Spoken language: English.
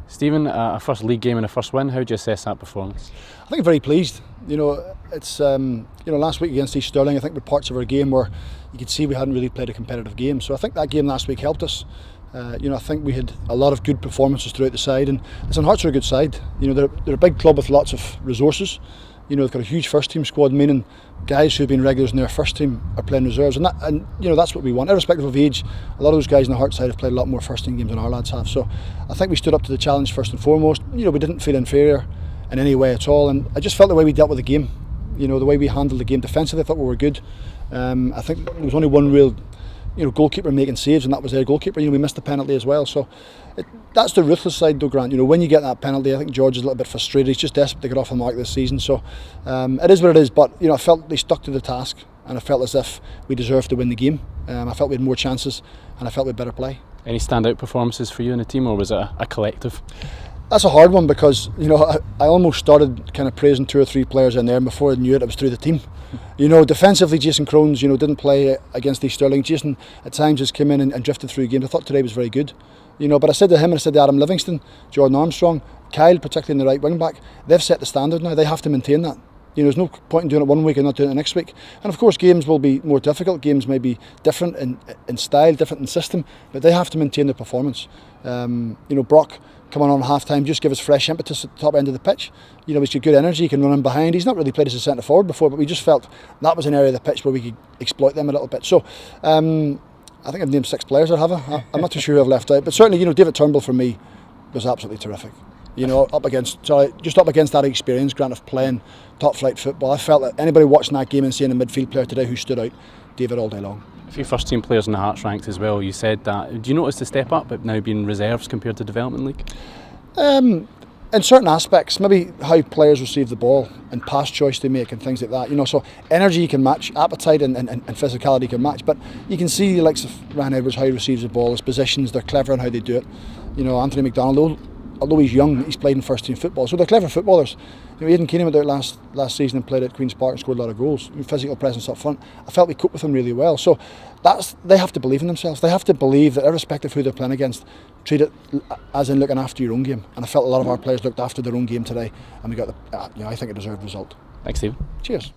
Stephen, a first league game and a first win, how do you assess that performance? I think I'm very pleased. It's last week against East Stirling, I think with parts of our game where you could see we hadn't really played a competitive game. So I think that game last week helped us. I think we had a lot of good performances throughout the side, and St Hearts are a good side. They're a big club with lots of resources. They've got a huge first team squad, meaning guys who've been regulars in their first team are playing reserves, and that's what we want. Irrespective of age, a lot of those guys on the Hearts side have played a lot more first team games than our lads have. So I think we stood up to the challenge first and foremost. We didn't feel inferior in any way at all, and I just felt the way we dealt with the game, the way we handled the game defensively, I thought we were good. I think there was only one real goalkeeper making saves, and that was their goalkeeper. We missed the penalty as well. So that's the ruthless side though, Grant. When you get that penalty, I think George is a little bit frustrated. He's just desperate to get off the mark this season. So it is what it is. But I felt they stuck to the task, and I felt as if we deserved to win the game. I felt we had more chances, and I felt we had better play. Any standout performances for you in the team, or was it a collective? That's a hard one because I almost started kind of praising 2 or 3 players in there, and before I knew it was through the team. Defensively, Jason Crones, didn't play against East Stirling. Jason at times just came in and drifted through games. I thought today was very good. But I said to him and I said to Adam Livingston, Jordan Armstrong, Kyle, particularly in the right wing back, they've set the standard now. They have to maintain that. There's no point in doing it one week and not doing it the next week. And of course, games will be more difficult. Games may be different in style, different in system, but they have to maintain their performance. Brock coming on half time just give us fresh impetus at the top end of the pitch. He's got good energy, he can run in behind. He's not really played as a centre forward before, but we just felt that was an area of the pitch where we could exploit them a little bit. So I think I've named 6 players, or have I? I'm not too sure who I've left out, but certainly David Turnbull for me was absolutely terrific. Up against that experience, Grant, of playing top flight football. I felt that anybody watching that game and seeing a midfield player today who stood out, David all day long. A few first team players in the Hearts ranked as well. You said that. Do you notice the step up but now being reserves compared to Development League? In certain aspects, maybe how players receive the ball and pass choice they make and things like that. So energy you can match, appetite and physicality you can match. But you can see the likes of Ryan Edwards, how he receives the ball, his positions, they're clever in how they do it. Anthony McDonald, although he's young, he's played in first team football, so they're clever footballers. Aidan Keenan went out last season and played at Queen's Park and scored a lot of goals. Physical presence up front, I felt we coped with them really well. So they have to believe in themselves. They have to believe that irrespective of who they're playing against, treat it as in looking after your own game. And I felt a lot of our players looked after their own game today, and we got I think a deserved result. Thanks, Steve. Cheers.